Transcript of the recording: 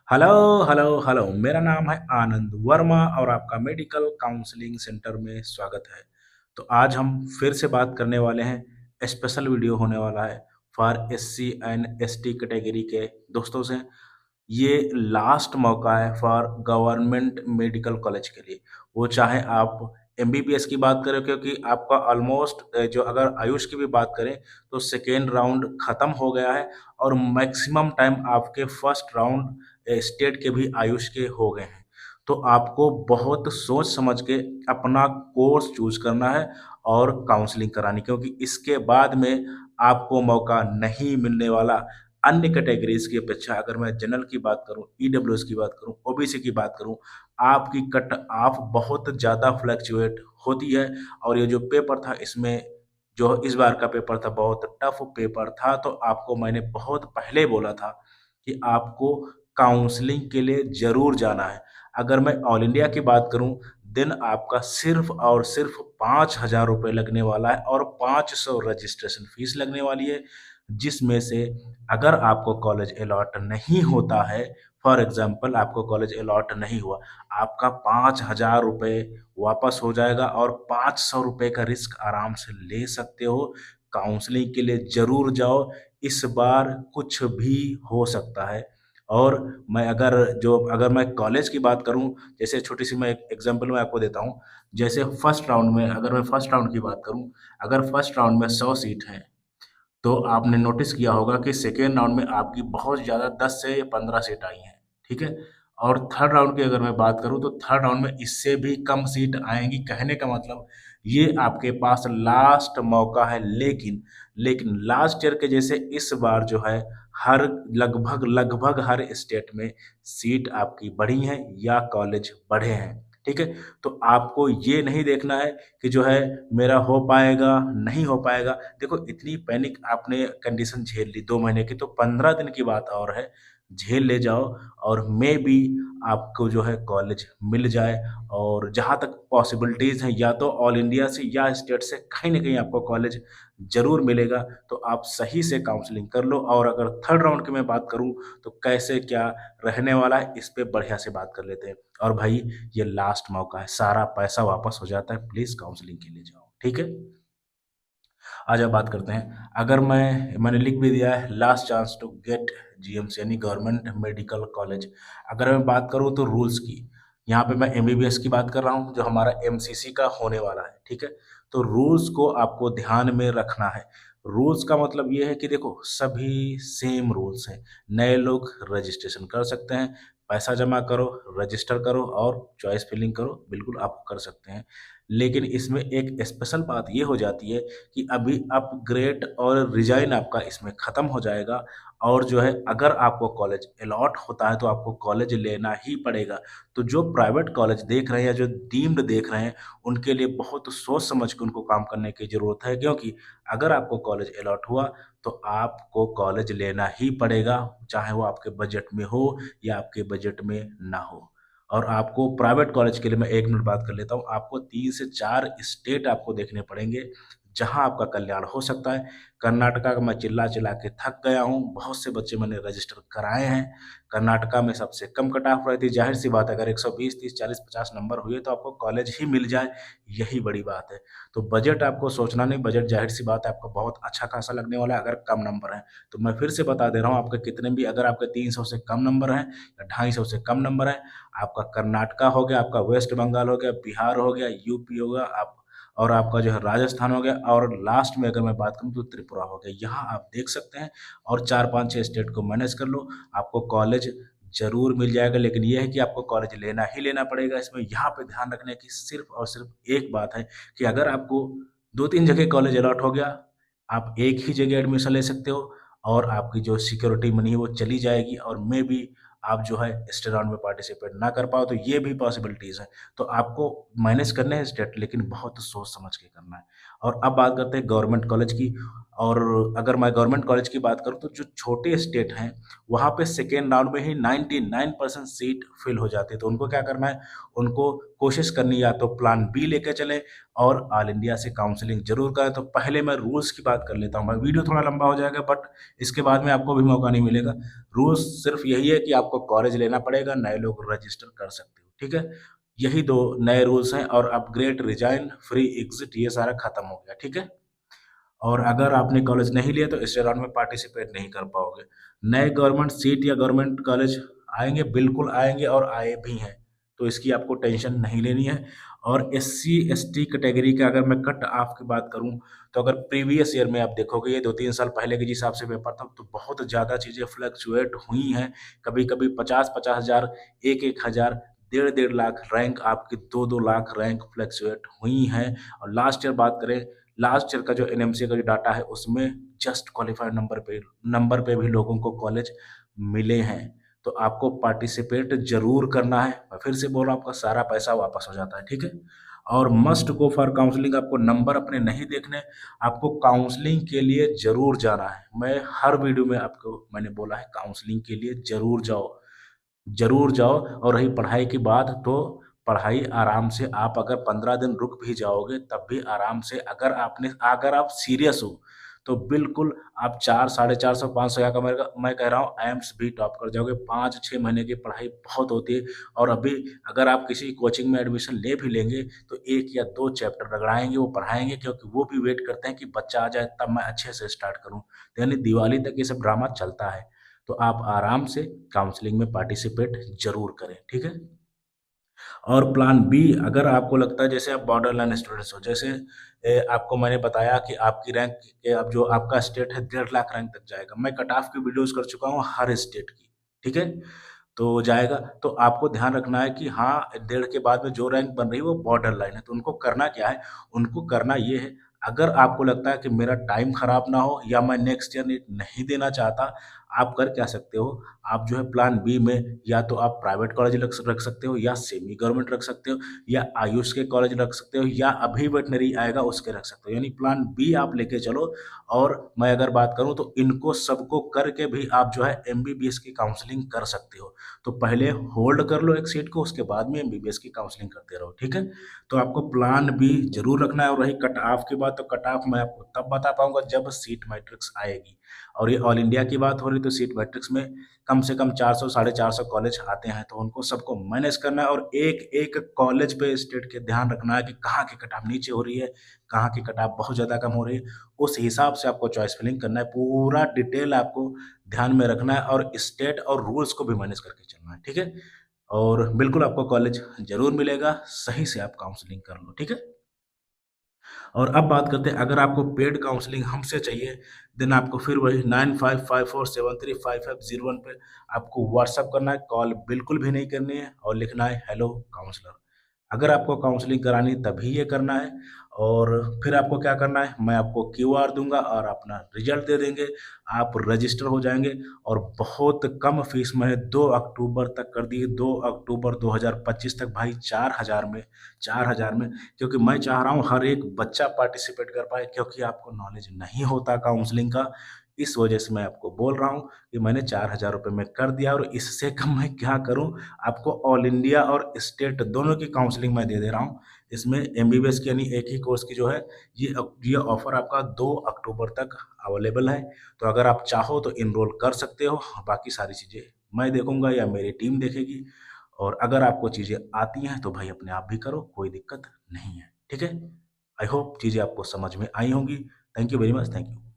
Hello, hello, hello. मेरा नाम है आनंद वर्मा और आपका मेडिकल काउंसलिंग सेंटर में स्वागत है। तो आज हम फिर से बात करने वाले हैं, स्पेशल वीडियो होने वाला है for SC and ST category के दोस्तों से। ये लास्ट मौका है फॉर गवर्नमेंट मेडिकल कॉलेज के लिए। वो चाहे आप एमबीबीएस की बात करें, क्योंकि आपका ऑलमोस्ट जो अगर आयुष की भी बात करें तो सेकेंड राउंड खत्म हो गया है और मैक्सिमम टाइम आपके फर्स्ट राउंड स्टेट के भी आयुष के हो गए हैं। तो आपको बहुत सोच समझ के अपना कोर्स चूज करना है और काउंसलिंग करानी, क्योंकि इसके बाद में आपको मौका नहीं मिलने वाला। अन्य कैटेगरीज की अपेक्षा अगर मैं जनरल की बात करूं, ईडब्ल्यूएस की बात करूं, ओबीसी की बात करूं, आपकी कट ऑफ बहुत ज़्यादा फ्लक्चुएट होती है। और ये जो पेपर था इसमें, जो इस बार का पेपर था, बहुत टफ पेपर था। तो आपको मैंने बहुत पहले बोला था कि आपको काउंसलिंग के लिए ज़रूर जाना है। अगर मैं ऑल इंडिया की बात करूं, देन आपका सिर्फ और सिर्फ 5,000 रुपये लगने वाला है और 500 रजिस्ट्रेशन फीस लगने वाली है। जिसमें से अगर आपको कॉलेज अलॉट नहीं होता है, फॉर एग्जाम्पल आपको कॉलेज अलॉट नहीं हुआ, आपका 5,000 रुपये वापस हो जाएगा और 500 रुपये का रिस्क आराम से ले सकते हो। काउंसलिंग के लिए ज़रूर जाओ, इस बार कुछ भी हो सकता है। और अगर मैं कॉलेज की बात करूं, जैसे छोटी सी मैं एक एग्जांपल मैं आपको देता हूं। जैसे फर्स्ट राउंड में, अगर मैं फर्स्ट राउंड की बात करूं, अगर फर्स्ट राउंड में 100 सीट है, तो आपने नोटिस किया होगा कि सेकेंड राउंड में आपकी बहुत ज़्यादा 10 से 15 सीट आई हैं, ठीक है? और थर्ड राउंड की अगर मैं बात करूँ तो थर्ड राउंड में इससे भी कम सीट आएँगी। कहने का मतलब ये आपके पास लास्ट मौका है, लेकिन लास्ट ईयर के जैसे इस बार जो है हर लगभग हर स्टेट में सीट आपकी बढ़ी हैं या कॉलेज बढ़े हैं, ठीक है? तो आपको ये नहीं देखना है कि जो है मेरा हो पाएगा, नहीं हो पाएगा। देखो, इतनी पैनिक आपने कंडीशन झेल ली 2 महीने की, तो 15 दिन की बात और है, झेल ले जाओ और मेबी आपको जो है कॉलेज मिल जाए। और जहाँ तक पॉसिबिलिटीज़ हैं, या तो ऑल इंडिया से या स्टेट से कहीं न कहीं आपको कॉलेज ज़रूर मिलेगा। तो आप सही से काउंसलिंग कर लो। और अगर थर्ड राउंड की मैं बात करूँ, तो कैसे क्या रहने वाला है, इस पे बढ़िया से बात कर लेते हैं। और भाई, ये लास्ट मौका है, सारा पैसा वापस हो जाता है, प्लीज़ काउंसलिंग के लिए जाओ, ठीक है? आज अब बात करते हैं, अगर मैंने लिख भी दिया है last chance to get GMC यानी गवर्नमेंट मेडिकल कॉलेज। अगर मैं बात करूँ तो रूल्स की, यहाँ पे मैं एमबीबीएस की बात कर रहा हूँ जो हमारा एमसीसी का होने वाला है, ठीक है? तो रूल्स को आपको ध्यान में रखना है। रूल्स का मतलब ये है कि देखो, सभी सेम रूल्स हैं। नए लोग रजिस्ट्रेशन कर सकते हैं, पैसा जमा करो, रजिस्टर करो और चॉइस फिलिंग करो, बिल्कुल आप कर सकते हैं। लेकिन इसमें एक स्पेशल बात ये हो जाती है कि अभी अपग्रेड और रिजाइन आपका इसमें ख़त्म हो जाएगा। और जो है, अगर आपको कॉलेज अलॉट होता है तो आपको कॉलेज लेना ही पड़ेगा। तो जो प्राइवेट कॉलेज देख रहे हैं या जो डीम्ड देख रहे हैं, उनके लिए बहुत सोच समझ के उनको काम करने की ज़रूरत है, क्योंकि अगर आपको कॉलेज अलॉट हुआ तो आपको कॉलेज लेना ही पड़ेगा, चाहे वो आपके बजट में हो या आपके बजट में ना हो। और आपको प्राइवेट कॉलेज के लिए मैं 1 मिनट बात कर लेता हूँ। आपको 3 से 4 स्टेट आपको देखने पड़ेंगे, जहाँ आपका कल्याण हो सकता है। कर्नाटका का मैं चिल्ला-चिल्ला के थक गया हूँ, बहुत से बच्चे मैंने रजिस्टर कराए हैं। कर्नाटका में सबसे कम कट ऑफ रहती है, ज़ाहिर-सी बात है अगर 120, 30, 40, 50 नंबर हुए तो आपको कॉलेज ही मिल जाए, यही बड़ी बात है। तो बजट आपको सोचना नहीं, बजट ज़ाहिर-सी बात है आपका बहुत अच्छा खासा लगने वाला है अगर कम नंबर हैं। तो मैं फिर से बता दे रहा हूँ, आपके कितने भी अगर आपके 300 से कम नंबर हैं या 250 से कम नंबर हैं, आपका कर्नाटका हो गया, आपका वेस्ट बंगाल हो गया, बिहार हो गया, यूपी हो गया, आप और आपका जो है राजस्थान हो गया, और लास्ट में अगर मैं बात करूँ तो त्रिपुरा हो गया। यहाँ आप देख सकते हैं और 4, 5, 6 स्टेट को मैनेज कर लो, आपको कॉलेज ज़रूर मिल जाएगा। लेकिन ये है कि आपको कॉलेज लेना ही लेना पड़ेगा। इसमें यहाँ पे ध्यान रखने की सिर्फ़ और सिर्फ़ एक बात है कि अगर आपको 2-3 जगह कॉलेज अलॉट हो गया, आप एक ही जगह एडमिशन ले सकते हो और आपकी जो सिक्योरिटी मनी है वो चली जाएगी, और मेबी आप जो है स्टेट राउंड में पार्टिसिपेट ना कर पाओ, तो ये भी पॉसिबिलिटीज़ हैं। तो आपको मैनेज करने हैं स्टेट, लेकिन बहुत सोच समझ के करना है। और अब बात करते हैं गवर्नमेंट कॉलेज की। और अगर मैं गवर्नमेंट कॉलेज की बात करूँ तो जो छोटे स्टेट हैं, वहाँ पे सेकेंड राउंड में ही 99% सीट फिल हो जाती है। तो उनको क्या करना है, उनको कोशिश करनी है या तो प्लान बी लेके चलें और ऑल इंडिया से काउंसलिंग ज़रूर करें। तो पहले मैं रूल्स की बात कर लेता हूँ। मैं वीडियो थोड़ा लंबा हो जाएगा बट इसके बाद में आपको भी मौका नहीं मिलेगा। रूल्स सिर्फ यही है कि आपको कॉलेज लेना पड़ेगा, नए लोग रजिस्टर कर सकते हो, ठीक है? यही 2 नए रूल्स हैं और अपग्रेड, रिजाइन, फ्री एग्ज़िट ये सारा खत्म हो गया, ठीक है? और अगर आपने कॉलेज नहीं लिया तो इस राउंड में पार्टिसिपेट नहीं कर पाओगे। नए गवर्नमेंट सीट या गवर्नमेंट कॉलेज आएँगे, बिल्कुल आएँगे और आए भी हैं, तो इसकी आपको टेंशन नहीं लेनी है। और एससी, एसटी कैटेगरी का अगर मैं कट ऑफ की बात करूँ, तो अगर प्रीवियस ईयर में आप देखोगे ये 2-3 साल पहले के जिस हिसाब से पेपर था, तो बहुत ज़्यादा चीज़ें फ्लक्चुएट हुई हैं। कभी-कभी 50-50 हज़ार, 1-1 हज़ार, डेढ़-डेढ़ लाख रैंक आपकी 2-2 लाख रैंक फ्लक्चुएट हुई हैं। और लास्ट ईयर बात करें, लास्ट ईयर का जो एनएमसी का जो डाटा है उसमें जस्ट क्वालिफाइड नंबर पे भी लोगों को कॉलेज मिले हैं। तो आपको पार्टिसिपेट ज़रूर करना है। मैं फिर से बोल रहा हूँ, आपका सारा पैसा वापस हो जाता है, ठीक है? और मस्ट गो फॉर काउंसलिंग, आपको नंबर अपने नहीं देखने, आपको काउंसलिंग के लिए ज़रूर जाना है। मैं हर वीडियो में आपको मैंने बोला है काउंसलिंग के लिए ज़रूर जाओ। ज़रूर जाओ। और रही पढ़ाई की बात, तो पढ़ाई आराम से आप अगर 15 दिन रुक भी जाओगे तब भी आराम से, अगर आप सीरियस हो तो बिल्कुल आप 4 साढ़े 400 500 या का मैं कह रहा हूँ एम्स भी टॉप कर जाओगे। 5-6 महीने की पढ़ाई बहुत होती है। और अभी अगर आप किसी कोचिंग में एडमिशन ले भी लेंगे तो 1 या 2 चैप्टर रगड़ाएँगे, वो पढ़ाएँगे, क्योंकि वो भी वेट करते हैं कि बच्चा आ जाए तब मैं अच्छे से स्टार्ट करूँ। तो यानी दिवाली तक ये सब ड्रामा चलता है। तो आप आराम से काउंसलिंग में पार्टिसिपेट ज़रूर करें, ठीक है? और प्लान बी, अगर आपको लगता है जैसे आप बॉर्डर लाइन स्टूडेंट्स हो, जैसे आपको मैंने बताया कि आपकी रैंक अब जो आपका स्टेट है 1.5 लाख रैंक तक जाएगा। मैं कट ऑफ की वीडियोज़ कर चुका हूँ हर स्टेट की, ठीक है? तो जाएगा, तो आपको ध्यान रखना है कि हाँ, 1.5 के बाद में जो रैंक बन रही है वो बॉर्डर लाइन है। तो उनको करना क्या है? उनको करना ये है, अगर आपको लगता है कि मेरा टाइम खराब ना हो या मैं नेक्स्ट ईयर नीट नहीं देना चाहता, आप कर क्या सकते हो, आप जो है प्लान बी में या तो आप प्राइवेट कॉलेज रख सकते हो या सेमी गवर्नमेंट रख सकते हो या आयुष के कॉलेज रख सकते हो या अभी वेटनरी आएगा उसके रख सकते हो। यानी प्लान बी आप लेके चलो। और मैं अगर बात करूँ तो इनको सबको करके भी आप जो है एमबीबीएस की काउंसलिंग कर सकते हो। तो पहले होल्ड कर लो एक सीट को, उसके बाद में एमबीबीएस की काउंसलिंग करते रहो, ठीक है? तो आपको प्लान बी ज़रूर रखना है। और रही कट ऑफ की बात, तो कट ऑफ मैं आपको तब बता पाऊँगा जब सीट मैट्रिक्स आएगी। और ये ऑल इंडिया की बात हो रही, तो सीट मैट्रिक्स में कम से कम 400 साढ़े 400 कॉलेज आते हैं, तो उनको सबको मैनेज करना है और एक-एक कॉलेज पे स्टेट के ध्यान रखना है कि कहाँ की कट ऑफ नीचे हो रही है, कहाँ की कट ऑफ बहुत ज़्यादा कम हो रही है। उस हिसाब से आपको चॉइस फिलिंग करना है, पूरा डिटेल आपको ध्यान में रखना है और स्टेट और रूल्स को भी मैनेज करके चलना है, ठीक है? और बिल्कुल आपको कॉलेज ज़रूर मिलेगा, सही से आप काउंसलिंग कर लो, ठीक है? और अब बात करते हैं, अगर आपको पेड काउंसलिंग हमसे चाहिए, देन आपको फिर वही 9554735501 पे आपको व्हाट्सएप करना है, कॉल बिल्कुल भी नहीं करनी है और लिखना है हेलो काउंसलर। अगर आपको काउंसलिंग करानी है तभी ये करना है। और फिर आपको क्या करना है, मैं आपको क्यूआर दूँगा और अपना रिज़ल्ट दे देंगे, आप रजिस्टर हो जाएँगे। और बहुत कम फीस मैंने 2 अक्टूबर तक कर दी है, 2 अक्टूबर 2025 तक भाई 4,000 में, क्योंकि मैं चाह रहा हूँ हर एक बच्चा पार्टिसिपेट कर पाए, क्योंकि आपको नॉलेज नहीं होता काउंसलिंग का। इस वजह से मैं आपको बोल रहा हूँ कि मैंने 4,000 रुपए में कर दिया और इससे कम मैं क्या करूँ? आपको ऑल इंडिया और स्टेट दोनों की काउंसलिंग मैं दे दे रहा हूँ। इसमें एमबीबीएस की यानी एक ही कोर्स की जो है, ये ऑफ़र आपका 2 अक्टूबर तक अवेलेबल है। तो अगर आप चाहो तो एनरोल कर सकते हो, बाकी सारी चीज़ें मैं देखूँगा या मेरी टीम देखेगी। और अगर आपको चीज़ें आती हैं तो भाई अपने आप भी करो, कोई दिक्कत नहीं है, ठीक है? आई होप चीज़ें आपको समझ में आई होंगी। Thank you very much, thank you.